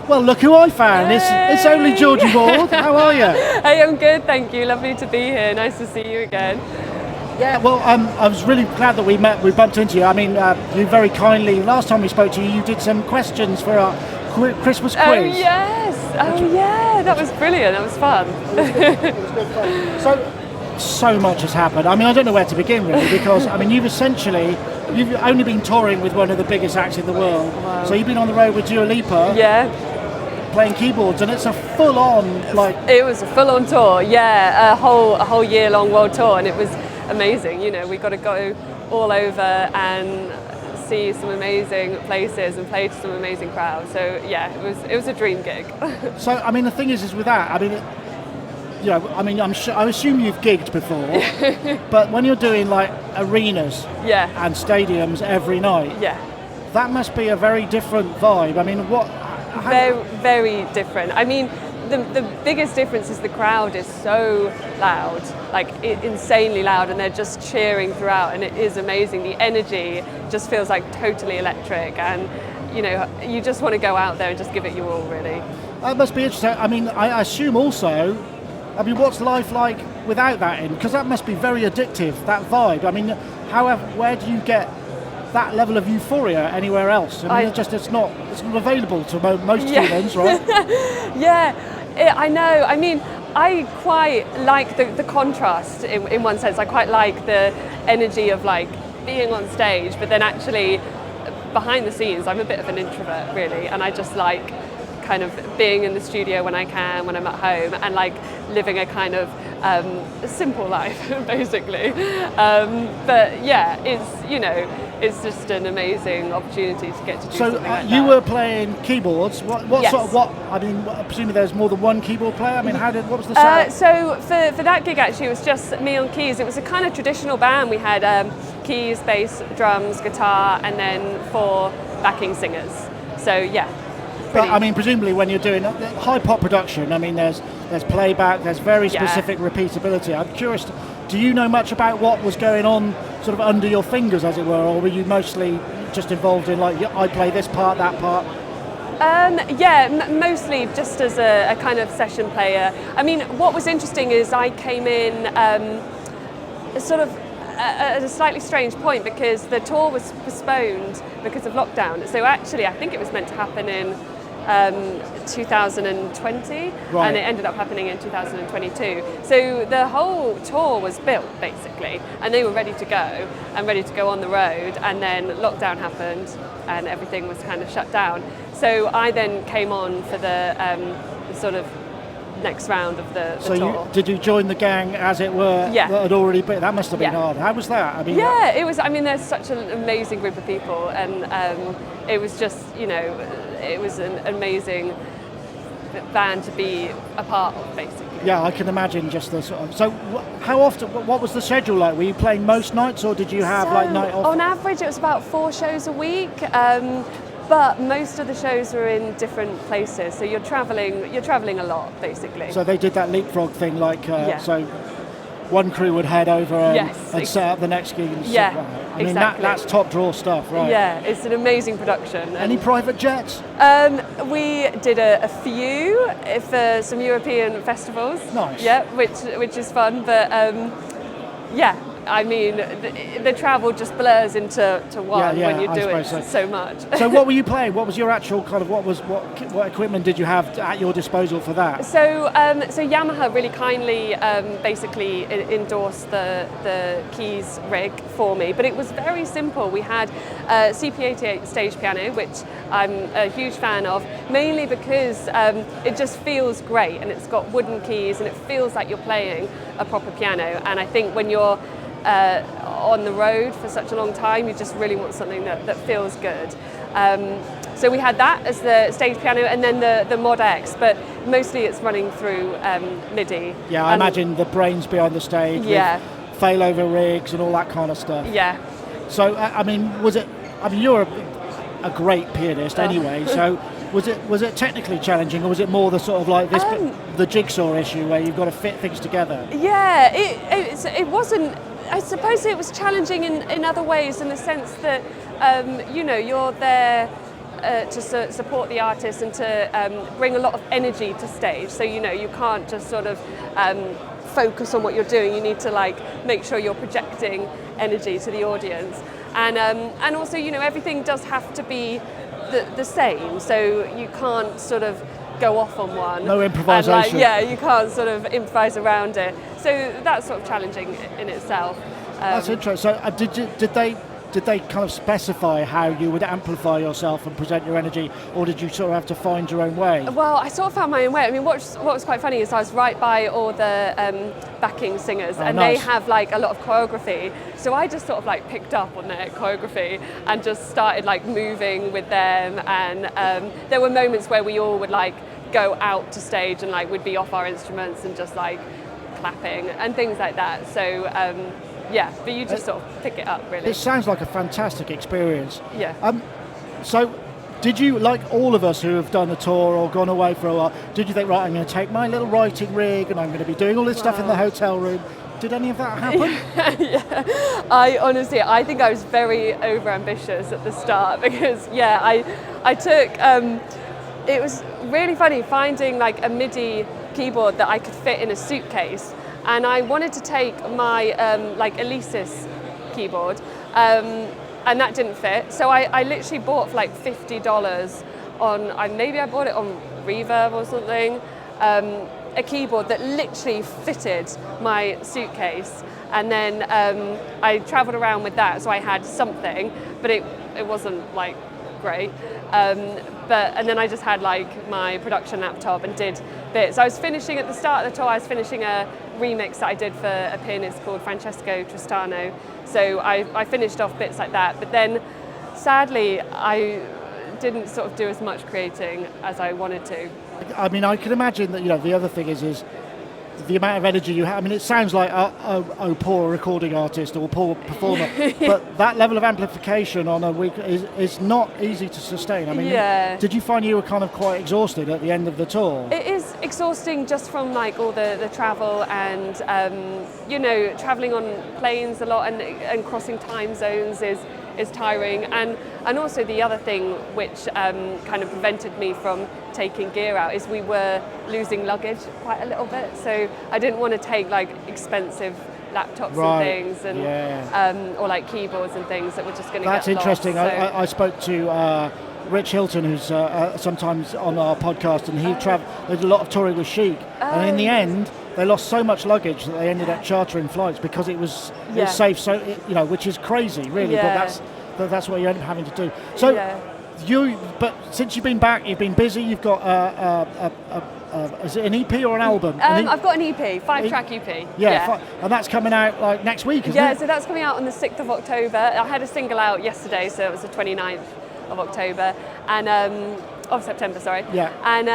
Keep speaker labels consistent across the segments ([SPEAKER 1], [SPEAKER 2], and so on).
[SPEAKER 1] Well, look who I found. It's only Georgie Ward. How are you?
[SPEAKER 2] Hey, I'm good, thank you. Lovely to be here. Nice to see you again.
[SPEAKER 1] Yeah, well, I was really glad that we bumped into you. I mean, you very kindly, last time we spoke to you, you did some questions for our Christmas quiz.
[SPEAKER 2] Oh, yes. Oh, yeah. That was brilliant. That was fun.
[SPEAKER 1] It was good fun. So much has happened. I mean, I don't know where to begin really, because I mean, you've only been touring with one of the biggest acts in the world.
[SPEAKER 2] Wow.
[SPEAKER 1] So you've been on the road with Dua Lipa.
[SPEAKER 2] Yeah.
[SPEAKER 1] Playing keyboards, and it's a full-on
[SPEAKER 2] It was a full-on tour. Yeah, a whole year-long world tour, and it was amazing. You know, we got to go all over and see some amazing places and play to some amazing crowds. So yeah, it was a dream gig.
[SPEAKER 1] So I mean, the thing is with that, I mean, I assume you've gigged before, but when you're doing like arenas and stadiums every night, that must be a very different vibe. I mean,
[SPEAKER 2] Very, very different. I mean, the biggest difference is the crowd is so loud, like insanely loud, and they're just cheering throughout, and it is amazing. The energy just feels like totally electric, and you know, you just want to go out there and just give it your all, really.
[SPEAKER 1] That must be interesting. I mean, I assume also, I mean, what's life like without that in? Because that must be very addictive, that vibe. I mean, where do you get that level of euphoria anywhere else? I mean, it's not available to most humans, right?
[SPEAKER 2] Yeah, I know. I mean, I quite like the contrast in one sense. I quite like the energy of like being on stage, but then actually behind the scenes, I'm a bit of an introvert really, and I just like kind of being in the studio when I can, when I'm at home, and like living a kind of simple life basically. But yeah, it's just an amazing opportunity to get to do something like that.
[SPEAKER 1] So you were playing keyboards. What
[SPEAKER 2] Yes.
[SPEAKER 1] sort of I mean, presumably there's more than one keyboard player. I mean, what was the setup?
[SPEAKER 2] So for that gig actually, it was just me on keys. It was a kind of traditional band. We had keys, bass, drums, guitar, and then 4 backing singers. So yeah.
[SPEAKER 1] But I mean, presumably when you're doing high pop production, I mean, there's playback, there's very specific repeatability. I'm curious, do you know much about what was going on sort of under your fingers, as it were, or were you mostly just involved in like, I play this part, that part?
[SPEAKER 2] Mostly just as a kind of session player. I mean, what was interesting is I came in sort of at a slightly strange point because the tour was postponed because of lockdown. So actually, I think it was meant to happen in 2020, and it ended up happening in 2022. So the whole tour was built basically, and they were ready to go on the road, and then lockdown happened and everything was kind of shut down. So I then came on for the sort of next round of the tour.
[SPEAKER 1] Did you join the gang, as it were, that had already been? That must have been hard. How was that? I mean,
[SPEAKER 2] it was. I mean, there's such an amazing group of people, and it was just, it was an amazing band to be a part of, basically.
[SPEAKER 1] Yeah, I can imagine just the sort of. So, how often? What was the schedule like? Were you playing most nights, or did you have like night off?
[SPEAKER 2] On average, it was about 4 shows a week. But most of the shows were in different places, so you're travelling a lot, basically.
[SPEAKER 1] So they did that leapfrog thing, like so one crew would head over and set up the next gig. And I mean, that's top draw stuff, right?
[SPEAKER 2] Yeah, it's an amazing production.
[SPEAKER 1] Any private jets?
[SPEAKER 2] We did a few for some European festivals.
[SPEAKER 1] Nice.
[SPEAKER 2] Yeah, which is fun, but I mean, the travel just blurs into one when you do it so much.
[SPEAKER 1] So what were you playing? What was your actual kind of, what equipment did you have at your disposal for that?
[SPEAKER 2] So Yamaha really kindly basically endorsed the keys rig for me, but it was very simple. We had a CP88 stage piano, which I'm a huge fan of, mainly because it just feels great, and it's got wooden keys, and it feels like you're playing a proper piano. And I think when you're on the road for such a long time, you just really want something that feels good. So we had that as the stage piano, and then the Mod X, but mostly it's running through MIDI.
[SPEAKER 1] Yeah, I imagine the brains behind the stage with failover rigs and all that kind of stuff.
[SPEAKER 2] Yeah.
[SPEAKER 1] So, I mean, you're a great pianist anyway, so was it technically challenging, or was it more the sort of like this the jigsaw issue where you've got to fit things together?
[SPEAKER 2] Yeah, it wasn't. I suppose it was challenging in other ways, in the sense that you're there support the artist and to bring a lot of energy to stage. So you can't just sort of focus on what you're doing. You need to make sure you're projecting energy to the audience, and also everything does have to be the same. So you can't sort of go off on one.
[SPEAKER 1] No improvisation.
[SPEAKER 2] You can't sort of improvise around it. So that's sort of challenging in itself.
[SPEAKER 1] That's interesting. So did they kind of specify how you would amplify yourself and present your energy, or did you sort of have to find your own way?
[SPEAKER 2] Well, I sort of found my own way. I mean, what was quite funny is I was right by all the backing singers, and
[SPEAKER 1] nice.
[SPEAKER 2] they have a lot of choreography. So I just sort of picked up on their choreography and just started moving with them. And there were moments where we all would go out to stage and we'd be off our instruments and just clapping and things like that. So yeah, but you just sort of pick it up, really.
[SPEAKER 1] It sounds like a fantastic experience.
[SPEAKER 2] Yeah.
[SPEAKER 1] So did you, like all of us who have done a tour or gone away for a while, did you think, right, I'm going to take my little writing rig and I'm going to be doing all this stuff in the hotel room? Did any of that happen?
[SPEAKER 2] Yeah, I think I was very overambitious at the start because, I took, it was really funny finding a MIDI keyboard that I could fit in a suitcase. And I wanted to take my Alesis keyboard, and that didn't fit. So I literally bought for $50 on, maybe I bought it on Reverb or something, a keyboard that literally fitted my suitcase. And then I travelled around with that, so I had something, but it wasn't great. And then I just had my production laptop and did bits. I was finishing at the start of the tour, I was finishing a remix that I did for a pianist called Francesco Tristano. So I finished off bits like that, but then sadly I didn't sort of do as much creating as I wanted to.
[SPEAKER 1] I mean, I can imagine that, the other thing is the amount of energy you have. I mean, it sounds like a poor recording artist or poor performer, but that level of amplification on a week is not easy to sustain. I mean, did you find you were kind of quite exhausted at the end of the tour?
[SPEAKER 2] It is exhausting just from all the travel and traveling on planes a lot and crossing time zones is tiring, and also the other thing which kind of prevented me from taking gear out is we were losing luggage quite a little bit, so I didn't want to take expensive laptops and things and or keyboards and things that were just going to get lost.
[SPEAKER 1] That's interesting.
[SPEAKER 2] So.
[SPEAKER 1] I spoke to Rich Hilton, who's sometimes on our podcast, and he did a lot of touring with Chic, and in the end they lost so much luggage that they ended up chartering flights because it was safe. So which is crazy, really. But that's what you end up having to do. So but since you've been back, you've been busy. You've got is it an EP or an album?
[SPEAKER 2] I've got an EP, 5-track EP.
[SPEAKER 1] And that's coming out next week, isn't it?
[SPEAKER 2] Yeah, so that's coming out on the 6th of October. I had a single out yesterday, so it was the 29th of October, and of September, sorry.
[SPEAKER 1] Yeah.
[SPEAKER 2] And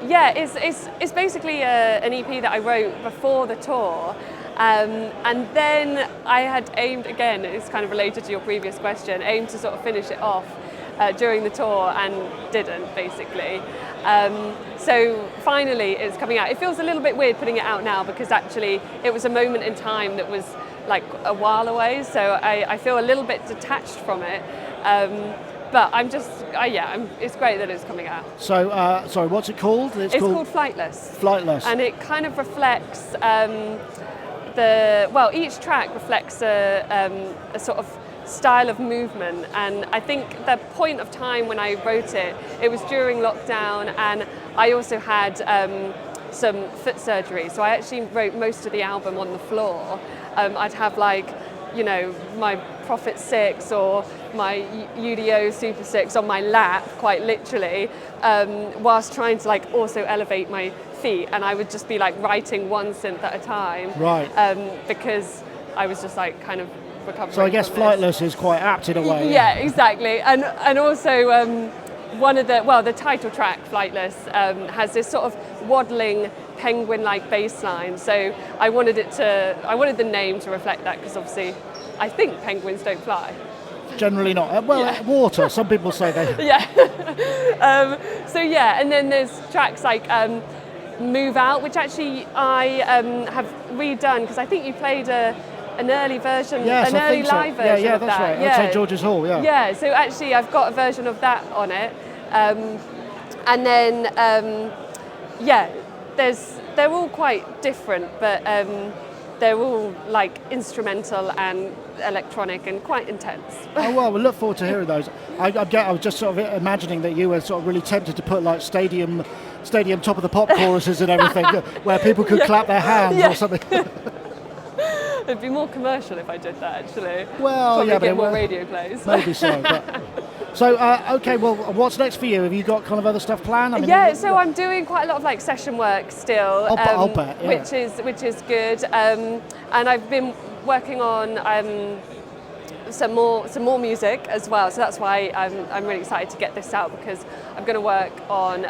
[SPEAKER 2] it's basically an EP that I wrote before the tour. And then I had aimed, again, it's kind of related to your previous question, aimed to sort of finish it off during the tour and didn't, basically. So finally it's coming out. It feels a little bit weird putting it out now because actually it was a moment in time that was a while away, so I feel a little bit detached from it. But I'm just, it's great that it's coming out.
[SPEAKER 1] So, sorry, what's it called?
[SPEAKER 2] It's called Flightless.
[SPEAKER 1] Flightless.
[SPEAKER 2] And it kind of reflects each track reflects a sort of style of movement, and I think the point of time when I wrote it was during lockdown, and I also had some foot surgery, so I actually wrote most of the album on the floor. I'd have my Prophet 6 or my UDO Super 6 on my lap, quite literally, whilst trying to also elevate my feet, and I would just be writing one synth at a time,
[SPEAKER 1] right?
[SPEAKER 2] Because I was just kind of recovering.
[SPEAKER 1] So I guess Flightless is quite apt in a way.
[SPEAKER 2] Yeah, exactly, and also one of the title track, Flightless, has this sort of waddling penguin-like bass line. So I wanted the name to reflect that, because obviously I think penguins don't fly.
[SPEAKER 1] Generally not. Water. Some people say they.
[SPEAKER 2] Yeah. And then there's tracks like Move Out, which actually I have redone because I think you played an early version,
[SPEAKER 1] yes,
[SPEAKER 2] an early live version of
[SPEAKER 1] that's
[SPEAKER 2] that.
[SPEAKER 1] right. At St George's Hall,
[SPEAKER 2] Yeah, so actually I've got a version of that on it. And then, they're all quite different, but they're all like instrumental and electronic and quite intense.
[SPEAKER 1] Oh well, we'll look forward to hearing those. I was just sort of imagining that you were sort of really tempted to put like stadium top of the pop choruses and everything, where people could clap their hands or something.
[SPEAKER 2] It'd be more commercial if I did that, actually.
[SPEAKER 1] Well,
[SPEAKER 2] probably
[SPEAKER 1] yeah,
[SPEAKER 2] get
[SPEAKER 1] but
[SPEAKER 2] more radio plays.
[SPEAKER 1] Maybe so. But. So, okay, well, what's next for you? Have you got kind of other stuff planned? I mean,
[SPEAKER 2] so I'm doing quite a lot of like session work still,
[SPEAKER 1] I'll bet, yeah.
[SPEAKER 2] which is good. And I've been working on some more music as well. So that's why I'm really excited to get this out, because I'm going to work on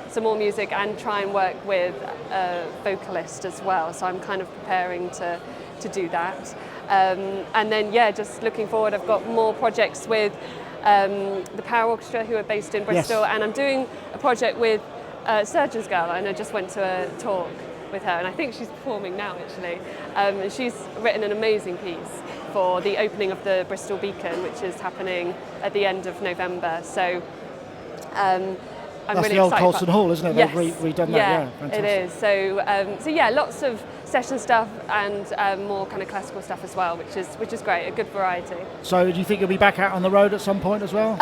[SPEAKER 2] some more music and try and work with a vocalist as well. So I'm kind of preparing to do that. And then just looking forward, I've got more projects with the Power Orchestra, who are based in Bristol, and I'm doing a project with Surgeon's Girl, and I just went to a talk with her, and I think she's performing now actually. And she's written an amazing piece for the opening of the Bristol Beacon, which is happening at the end of November. So I'm
[SPEAKER 1] That's
[SPEAKER 2] really
[SPEAKER 1] the old
[SPEAKER 2] excited
[SPEAKER 1] Colston Hall, isn't it?
[SPEAKER 2] Yes.
[SPEAKER 1] They've redone that.
[SPEAKER 2] Yeah,
[SPEAKER 1] Fantastic.
[SPEAKER 2] it is. So lots of session stuff and more kind of classical stuff as well, which is great, a good variety.
[SPEAKER 1] So do you think you'll be back out on the road at some point as well?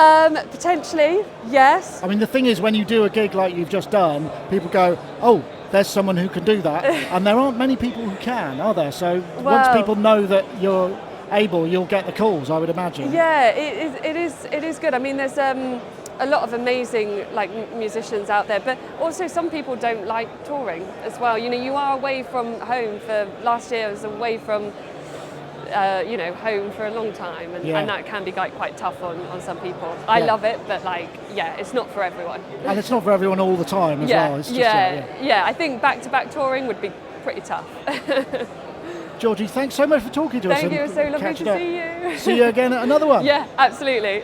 [SPEAKER 2] Potentially, yes.
[SPEAKER 1] I mean, the thing is, when you do a gig like you've just done, people go, oh, there's someone who can do that. And there aren't many people who can, are there? So once people know that you're able, you'll get the calls, I would imagine.
[SPEAKER 2] Yeah, it is good. I mean, there's a lot of amazing like musicians out there, but also some people don't like touring as well. You know, you are away from home for last year. I was away from home for a long time, and that can be like quite tough on some people. I love it, but it's not for everyone.
[SPEAKER 1] And it's not for everyone all the time as well. It's just,
[SPEAKER 2] I think back-to-back touring would be pretty tough.
[SPEAKER 1] Georgie, thanks so much for talking to us.
[SPEAKER 2] Thank you, it was so lovely to see you.
[SPEAKER 1] See you again at another one.
[SPEAKER 2] Yeah, absolutely.